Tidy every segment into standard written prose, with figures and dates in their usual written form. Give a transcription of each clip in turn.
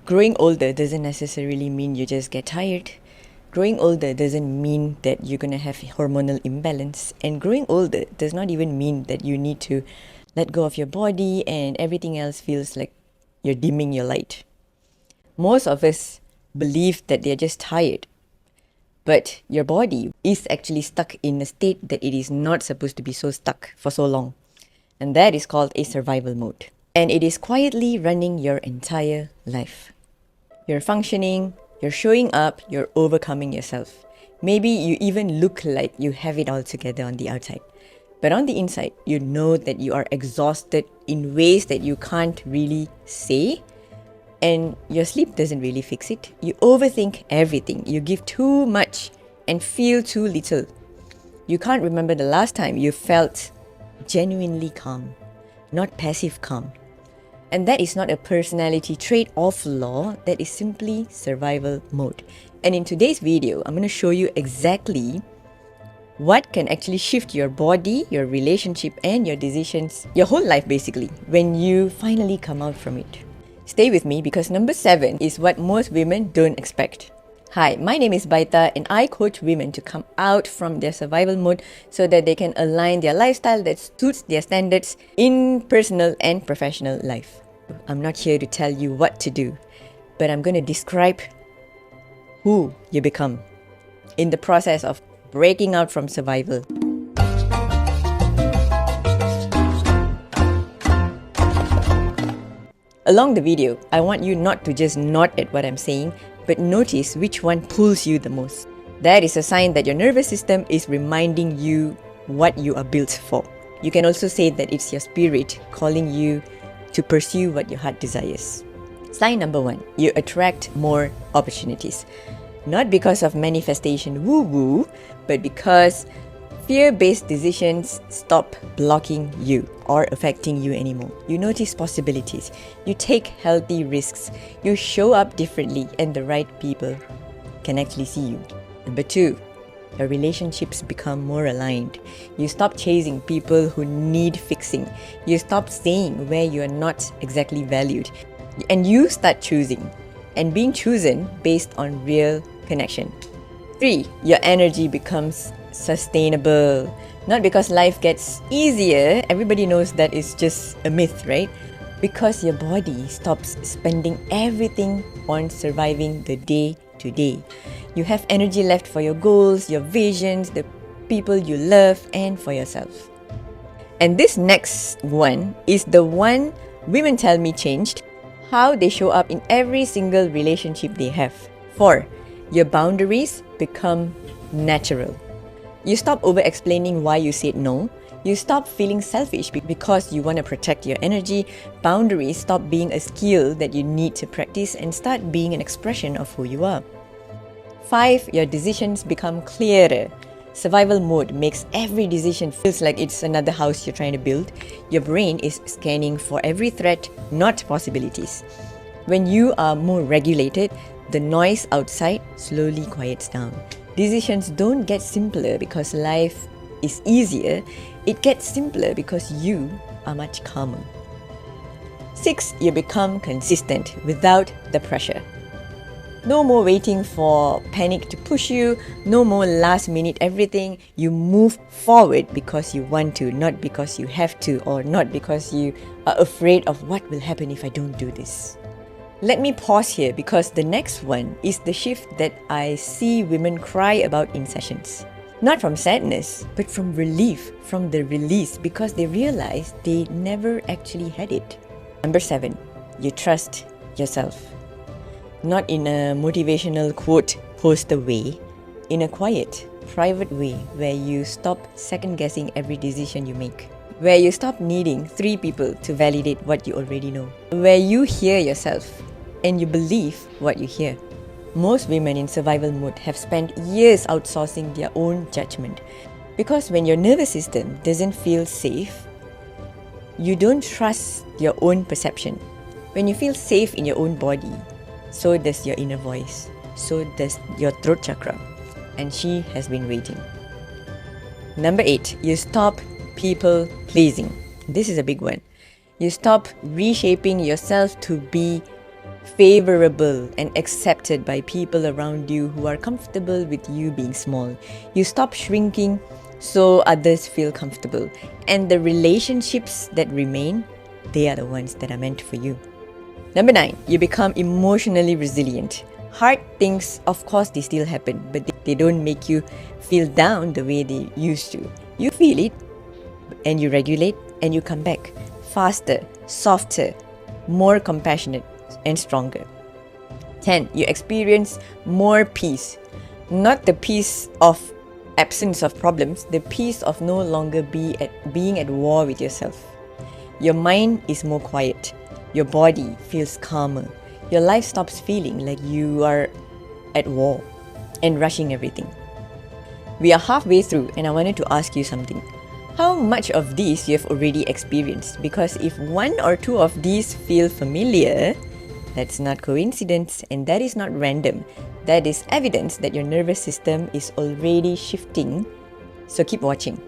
Growing older doesn't necessarily mean you just get tired. Growing older doesn't mean that you're going to have hormonal imbalance. And growing older does not even mean that you need to let go of your body and everything else feels like you're dimming your light. Most of us believe that they're just tired. But your body is actually stuck in a state that it is not supposed to be so stuck for so long. And that is called a survival mode. And it is quietly running your entire life. You're functioning, you're showing up, you're overcoming yourself. Maybe you even look like you have it all together on the outside. But on the inside, you know that you are exhausted in ways that you can't really say. And your sleep doesn't really fix it. You overthink everything. You give too much and feel too little. You can't remember the last time you felt genuinely calm, not passive calm. And that is not a personality trait or flaw, that is simply survival mode. And in today's video, I'm going to show you exactly what can actually shift your body, your relationship, and your decisions, your whole life basically, when you finally come out from it. Stay with me because number 7 is what most women don't expect. Hi, my name is Baita and I coach women to come out from their survival mode so that they can align their lifestyle that suits their standards in personal and professional life. I'm not here to tell you what to do, but I'm going to describe who you become in the process of breaking out from survival. Along the video, I want you not to just nod at what I'm saying, but notice which one pulls you the most. That is a sign that your nervous system is reminding you what you are built for. You can also say that it's your spirit calling you to pursue what your heart desires. Sign number 1, you attract more opportunities. Not because of manifestation woo-woo, but because fear-based decisions stop blocking you or affecting you anymore. You notice possibilities. You take healthy risks. You show up differently and the right people can actually see you. Number 2, your relationships become more aligned. You stop chasing people who need fixing. You stop staying where you are not exactly valued. And you start choosing and being chosen based on real connection. 3, your energy becomes sustainable. Not because life gets easier, everybody knows that is just a myth, right? Because your body stops spending everything on surviving the day to day. You have energy left for your goals, your visions, the people you love, and for yourself. And this next one is the one women tell me changed how they show up in every single relationship they have. 4, your boundaries become natural. You stop over-explaining why you said no. You stop feeling selfish because you want to protect your energy. Boundaries stop being a skill that you need to practice and start being an expression of who you are. 5, your decisions become clearer. Survival mode makes every decision feels like it's another house you're trying to build. Your brain is scanning for every threat, not possibilities. When you are more regulated, the noise outside slowly quiets down. Decisions don't get simpler because life is easier. It gets simpler because you are much calmer. 6, you become consistent without the pressure. No more waiting for panic to push you. No more last minute everything. You move forward because you want to, not because you have to, or not because you are afraid of what will happen if I don't do this. Let me pause here because the next one is the shift that I see women cry about in sessions. Not from sadness, but from relief, from the release, because they realize they never actually had it. Number 7, you trust yourself. Not in a motivational quote poster way, in a quiet, private way where you stop second-guessing every decision you make. Where you stop needing 3 people to validate what you already know. Where you hear yourself and you believe what you hear. Most women in survival mode have spent years outsourcing their own judgment. Because when your nervous system doesn't feel safe, you don't trust your own perception. When you feel safe in your own body, so does your inner voice. So does your throat chakra. And she has been waiting. Number 8, you stop people pleasing. This is a big one. You stop reshaping yourself to be favorable and accepted by people around you who are comfortable with you being small. You stop shrinking so others feel comfortable. And the relationships that remain, they are the ones that are meant for you. Number 9, you become emotionally resilient. Hard things, of course, they still happen, but they don't make you feel down the way they used to. You feel it, and you regulate, and you come back faster, softer, more compassionate, and stronger. 10, you experience more peace. Not the peace of absence of problems, the peace of no longer being at war with yourself. Your mind is more quiet. Your body feels calmer. Your life stops feeling like you are at war and rushing everything. We are halfway through, and I wanted to ask you something. How much of these you have already experienced? Because if one or two of these feel familiar, that's not coincidence and that is not random. That is evidence that your nervous system is already shifting. So keep watching.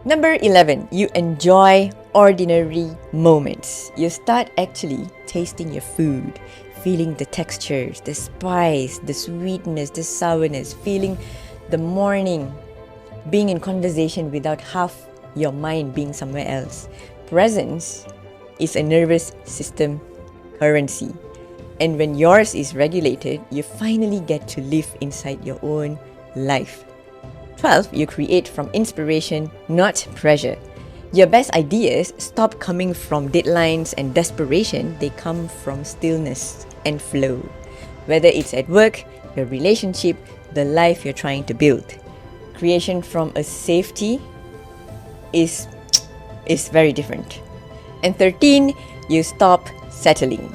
Number 11, you enjoy ordinary moments. You start actually tasting your food, feeling the textures, the spice, the sweetness, the sourness, feeling the morning, being in conversation without half your mind being somewhere else. Presence is a nervous system currency. And when yours is regulated, you finally get to live inside your own life. 12, you create from inspiration, not pressure. Your best ideas stop coming from deadlines and desperation, they come from stillness and flow. Whether it's at work, your relationship, the life you're trying to build. Creation from a safety is very different. And 13, you stop settling.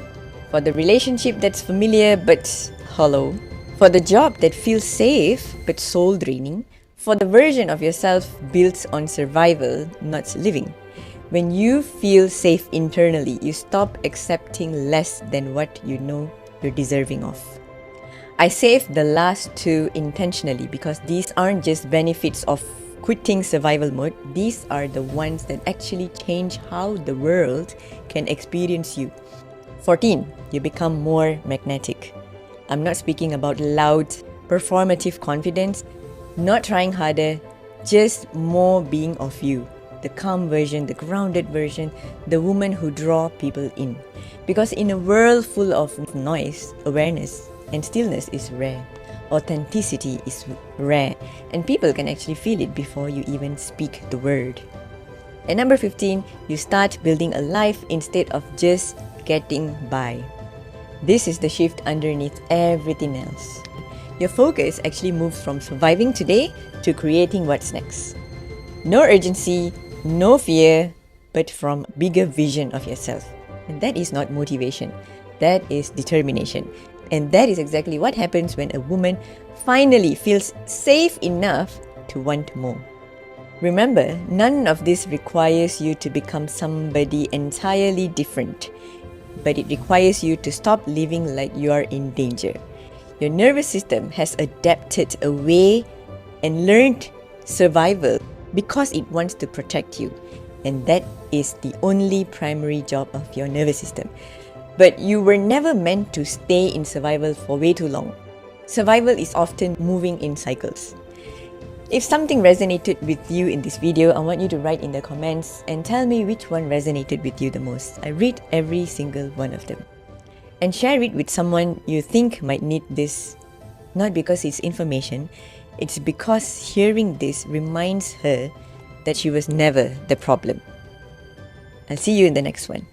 For the relationship that's familiar but hollow. For the job that feels safe but soul draining. For the version of yourself built on survival, not living. When you feel safe internally, you stop accepting less than what you know you're deserving of. I saved the last two intentionally because these aren't just benefits of quitting survival mode. These are the ones that actually change how the world can experience you. 14, you become more magnetic. I'm not speaking about loud, performative confidence. Not trying harder, just more being of you. The calm version, the grounded version, the woman who draws people in. Because in a world full of noise, awareness and stillness is rare. Authenticity is rare. And people can actually feel it before you even speak the word. And number 15, you start building a life instead of just getting by. This is the shift underneath everything else. Your focus actually moves from surviving today to creating what's next. No urgency, no fear, but from bigger vision of yourself. And that is not motivation. That is determination. And that is exactly what happens when a woman finally feels safe enough to want more. Remember, none of this requires you to become somebody entirely different. But it requires you to stop living like you are in danger. Your nervous system has adapted a way and learned survival because it wants to protect you. And that is the only primary job of your nervous system. But you were never meant to stay in survival for way too long. Survival is often moving in cycles. If something resonated with you in this video, I want you to write in the comments and tell me which one resonated with you the most. I read every single one of them. And share it with someone you think might need this. Not because it's information, it's because hearing this reminds her that she was never the problem. I'll see you in the next one.